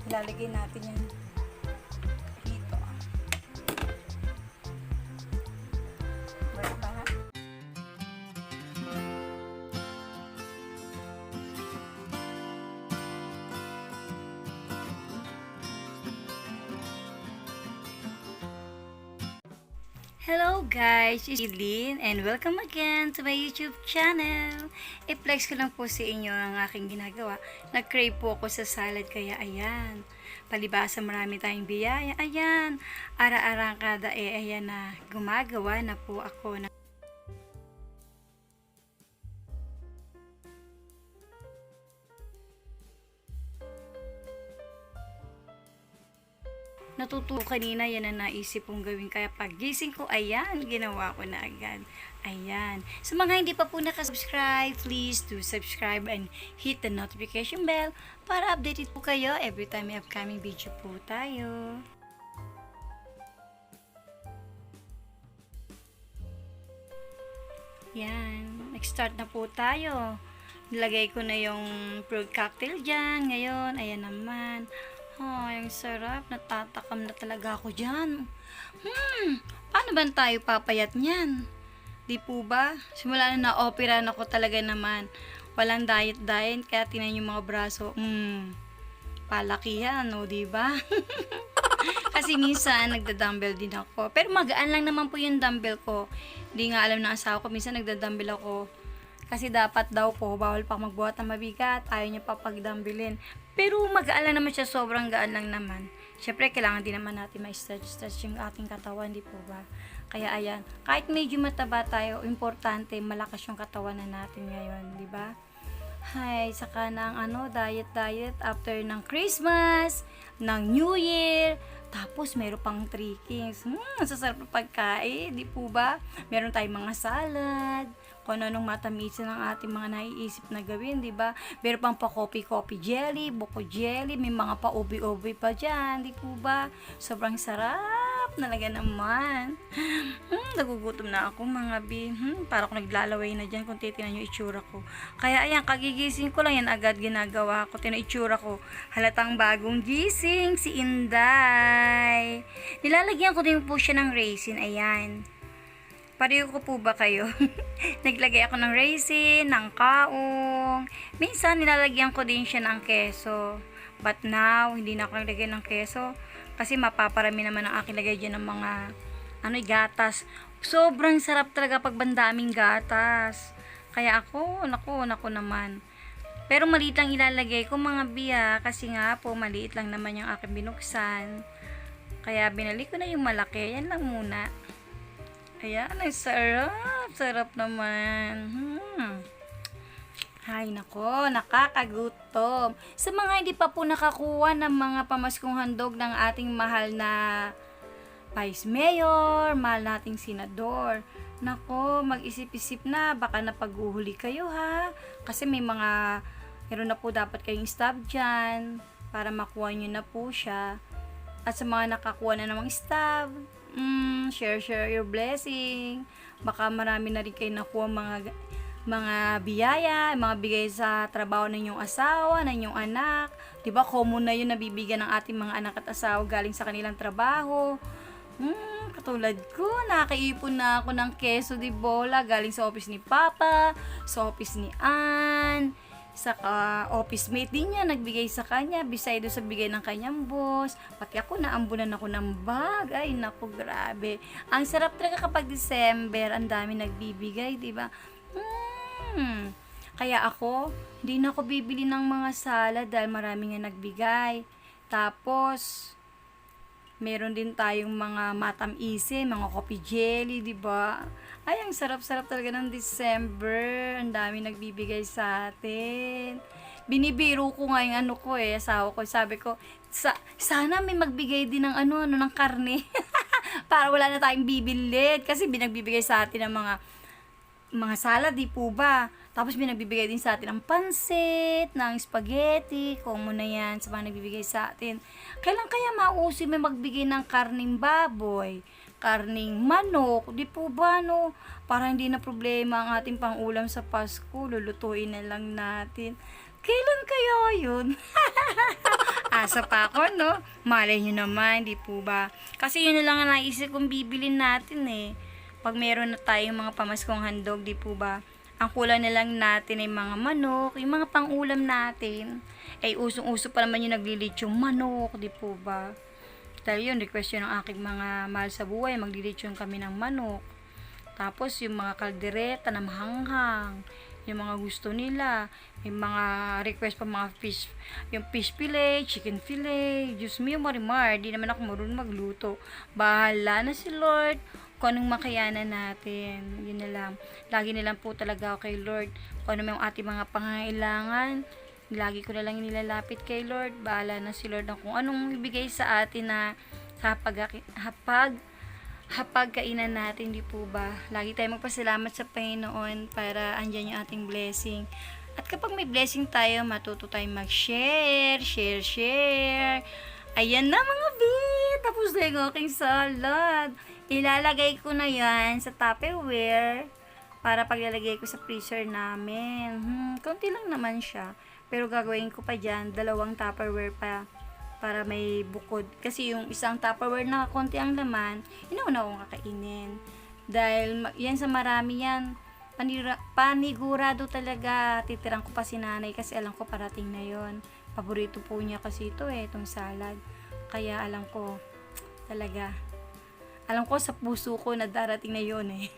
Ilalagay natin yan dito. Balik pa ha. Hello guys, it's Eileen and welcome again to my YouTube channel. I-flex ko lang po sa inyo ang aking ginagawa. Nag-crave po ako sa salad kaya ayan. Palibasa marami tayong biyaya, ayan. Ara-arangkada ayan na gumagawa na po ako na natuto kanina, yan ang naisip kong gawin. Kaya pagising ko, ayan, ginawa ko na agad. Ayan. Sa mga hindi pa po nakasubscribe, please do subscribe and hit the notification bell para updated po kayo every time may upcoming video po tayo. Yan. Nag-start na po tayo. Nilagay ko na yung fruit cocktail dyan. Ngayon, ayan naman. Oh, yung sarap. Natatakam na talaga ako dyan. Paano ba tayo papayat niyan? Di po ba? Simula na na-opera na ko talaga naman. Walang diet-diet, kaya tinan yung mga braso. Palaki yan, no? Di ba? Kasi minsan, nagda-dumbbell din ako. Pero magaan lang naman po yung dumbbell ko. Hindi nga alam ng asawa ko. Minsan nagda-dumbbell ako. Kasi dapat daw po, bawal pa magbuhat ng mabigat. Ayaw niya pa pag-dumbbellin. Pero magaan lang naman siya, sobrang gaan lang naman. Siyempre, kailangan din naman natin ma-stretch yung ating katawan, di po ba? Kaya ayan, kahit medyo mataba tayo, importante, malakas yung katawan na natin ngayon, di ba? Hay, saka ng diet after ng Christmas, ng New Year, tapos meron pang 3 Kings. Sasarap na pagkain, di po ba? Meron tayong mga salad, kung anong matamisan ng ating mga naiisip na gawin, di ba? Meron pang pa-coffee jelly, buko jelly, may mga pa-ubi-ubi pa dyan, di po ba? Sobrang sarap talaga naman. Nagugutom na ako mga bi. Para ko naglalaway na dyan kung titinan yung itsura ko. Kaya ayan, kagigising ko lang yan agad ginagawa ko. Tinan itsura ko. Halatang bagong gising si Inday. Nilalagyan ko din po siya ng raisin. Ayan. Pareho ko po ba kayo? Naglagay ako ng raisin, ng kaong. Minsan, nilalagyan ko din siya ng keso. But now, hindi na ako naglagay ng keso. Kasi mapaparami naman ang aking lagay dyan ng mga gatas. Sobrang sarap talaga pag bandaming gatas. Kaya ako, naku naman. Pero maliit lang ilalagay ko mga biya. Kasi nga po, maliit lang naman yung aking binuksan. Kaya binalik ko na yung malaki. Yan lang muna. Ayan, ang sarap. Sarap naman. Ay, nako, nakakagutom. Sa mga hindi pa po nakakuha ng mga pamaskong handog ng ating mahal na Vice Mayor, mahal nating senador. Nako, mag-isip-isip na, baka napaghuhuli kayo ha. Kasi meron na po dapat kayong stop dyan para makuha nyo na po siya. At sa mga nakakuha na namang stop, share your blessing. Baka marami na rin kayo nakuha mga biyaya, mga bigay sa trabaho ng inyong asawa, ng inyong anak. 'Di ba common na 'yun nabibigyan ng ating mga anak at asawa galing sa kanilang trabaho. Katulad ko, nakaipon na ako ng keso de bola galing sa office ni Papa, sa office ni Ann, saka office mate din niya nagbigay sa kanya beside sa bigay ng kanyang boss. Pati ako naambunan ako ng bag. Ay naku, grabe. Ang sarap talaga kapag December, ang dami nagbibigay, di ba? Kaya ako, hindi na ako bibili ng mga salad dahil marami nga nagbigay. Tapos meron din tayong mga matamise, mga coffee jelly, di ba? Ay, ang sarap-sarap talaga ng December. Ang dami nagbibigay sa atin. Binibiro ko nga yung asawa ko. Sabi ko, sana may magbigay din ng ng karne. Para wala na tayong bibili. Kasi binagbibigay sa atin ng mga salad, di po ba? Tapos binagbibigay din sa atin ng pansit, ng spaghetti, kung muna yan sa mga nagbibigay sa atin. Kailan kaya mausi may magbigay ng karning baboy, karning manok, di po ba no? Para hindi na problema ang ating pangulam sa Pasko, lulutuin na lang natin. Kailan kaya yun? Asa pa ako, no? Malay nyo naman, di po ba? Kasi yun na lang ang naisip kong bibilin natin eh. Pag meron na tayong mga pamaskong handog, di po ba? Ang kulang na lang natin ay mga manok, yung mga pang-ulam natin. Ay usong-uso pa naman yung naglilitsyung manok, di po ba? Dahil yun, request yun ng aking mga mahal sa buhay, maglilitsyon kami ng manok. Tapos yung mga kaldereta na mahanghang, yung mga gusto nila, yung mga request pa mga fish, yung fish fillet, chicken fillet, Diyos mio marimar, di naman ako marunong magluto. Bahala na si Lord kung anong makayanan natin. Yun na lang. Lagi na lang po talaga ako kay Lord. Kung ano yung ating mga pangangailangan, lagi ko na lang nilalapit kay Lord. Bahala na si Lord na kung anong ibigay sa atin na sa hapagkainan natin, di po ba? Lagi tayong magpasalamat sa Panginoon para andyan yung ating blessing. At kapag may blessing tayo, matuto tayong share. Ayan na mga bit! Tapos na yung aking salad. Ilalagay ko na yan sa Tupperware para paglalagay ko sa freezer namin. Konti lang naman siya. Pero gagawin ko pa dyan, 2 Tupperware pa para may bukod. Kasi yung isang Tupperware na konti ang laman, inauna kong kakainin. Dahil yan sa marami yan, panigurado talaga. Titirang ko pa si nanay kasi alam ko parating na yon. Paborito po niya kasi ito itong salad. Kaya alam ko, talaga. Alam ko sa puso ko na darating na yon eh.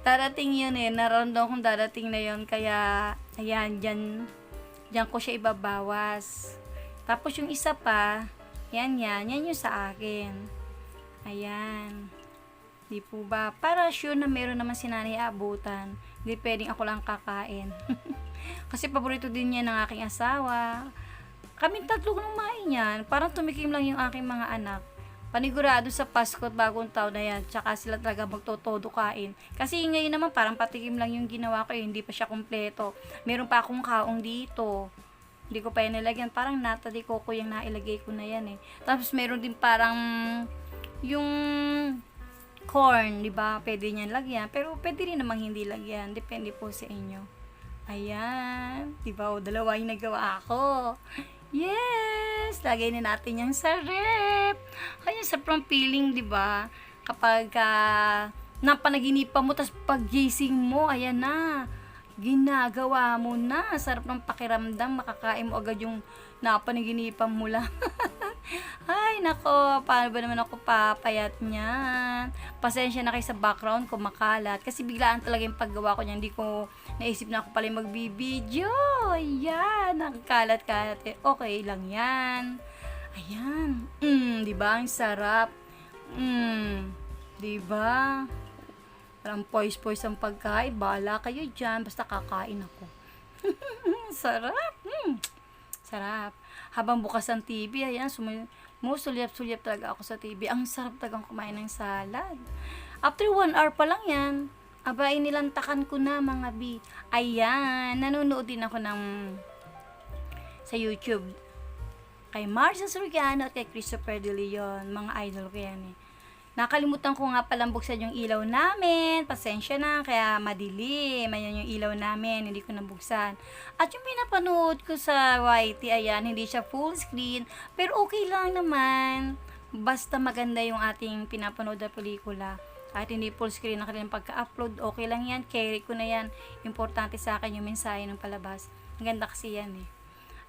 Darating yun eh. Naramdaman kong darating na yon. Kaya, ayan, dyan ko siya ibabawas. Tapos yung isa pa, yan yung sa akin. Ayan. Di po ba? Para sure na meron naman si nanay abutan. Hindi pwedeng ako lang kakain. Kasi paborito din niya ng aking asawa. Kaming 3 kumain yan. Parang tumikim lang yung aking mga anak. Panigurado sa Pasko at bagong taon na yan. Tsaka sila talaga magtotodo kain. Kasi ngayon naman parang patikim lang yung ginawa ko. Hindi pa siya kompleto. Meron pa akong kaong dito. Hindi ko pa yan nilagyan. Parang nata di coco yung nailagay ko na yan eh. Tapos meron din parang yung corn, di ba? Pwede niyan lagyan. Pero pwede rin namang hindi lagyan. Depende po sa inyo. Ayan. Di ba? O, 2 yung nagawa ako. Yes! Lagay na natin yung sa rep. Kaya sa from feeling, di ba? Kapag napanaginipan mo, tapos pag-gising mo, ayan na. Ginagawa mo na. Sarap ng pakiramdam. Makakain mo agad yung napanaginipan mo lang. Ay, nako. Paano ba naman ako papayat niyan? Pasensya na kayo sa background ko makalat. Kasi biglaan talaga yung paggawa ko niyan. Hindi ko naisip na ako pala yung magbibideo. Ayan. Nakakalat-kalat. Okay lang yan. Ayan. Diba? Ang sarap. Diba? Parang poise-poise ang pagkain. Bahala kayo dyan. Basta kakain ako. Sarap. Sarap. Habang bukas ang TV, ayan, sumusulyap-sulyap talaga ako sa TV. Ang sarap talagang kumain ng salad. After 1 hour pa lang yan, aba, inilantakan ko na mga bi. Ayan, nanonood din ako sa YouTube. Kay Marcia Soriano at kay Christopher De Leon. Mga idol ko yan eh. Nakalimutan ko nga palang buksan yung ilaw namin. Pasensya na, kaya madilim. Ayan yung ilaw namin, hindi ko nabuksan. At yung pinapanood ko sa YT, ayan, hindi siya full screen. Pero okay lang naman. Basta maganda yung ating pinapanood na pelikula. Kahit hindi full screen na kanilang pagka-upload, okay lang yan. Carry ko na yan. Importante sa akin yung mensahe ng palabas. Ang ganda kasi yan eh.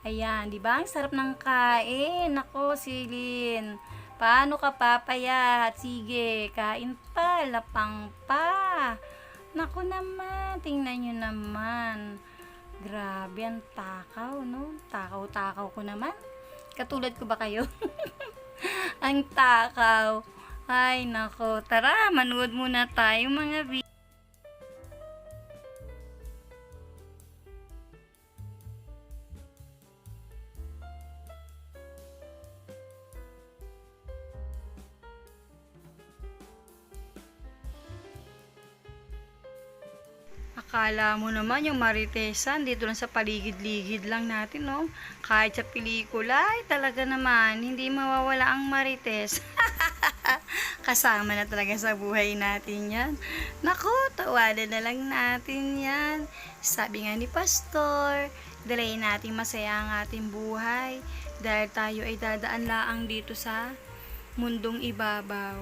Ayan, di ba? Ang sarap ng kain. Nako, Silin. Paano ka papayat? Sige, kain pa, lapang pa. Naku naman, tingnan nyo naman. Grabe, ang takaw, no? Takaw-takaw ko naman. Katulad ko ba kayo? Ang takaw. Ay, nako. Tara, manood muna tayo mga video. Akala mo naman yung Maritesan, dito lang sa paligid-ligid lang natin, no? Kahit sa pelikula, ay talaga naman, hindi mawawala ang Marites. Kasama na talaga sa buhay natin yan. Naku, tawanan na lang natin yan. Sabi nga ni Pastor, dalayin nating masaya ang ating buhay dahil tayo ay dadaan laang dito sa mundong ibabaw.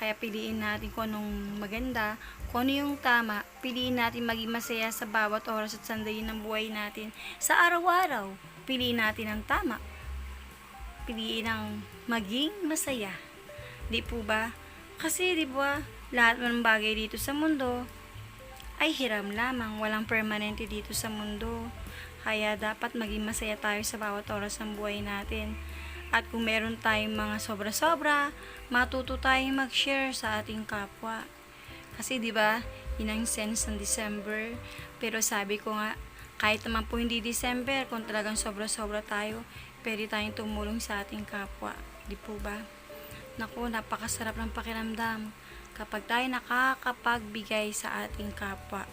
Kaya piliin natin kung anong maganda, kung ano yung tama, piliin natin maging masaya sa bawat oras at sandali ng buhay natin. Sa araw-araw, piliin natin ang tama. Piliin ang maging masaya. Di po ba? Kasi di ba, lahat ng bagay dito sa mundo ay hiram lamang, walang permanente dito sa mundo. Kaya dapat maging masaya tayo sa bawat oras ng buhay natin. At kung meron tayong mga sobra-sobra, matuto tayong mag-share sa ating kapwa. Kasi 'di ba, yun ang sense ng December. Pero sabi ko nga, kahit naman po hindi December, kung talagang sobra-sobra tayo, pwede tayong tumulong sa ating kapwa. Di po ba? Naku, napakasarap ng pakiramdam kapag tayo nakakapagbigay sa ating kapwa.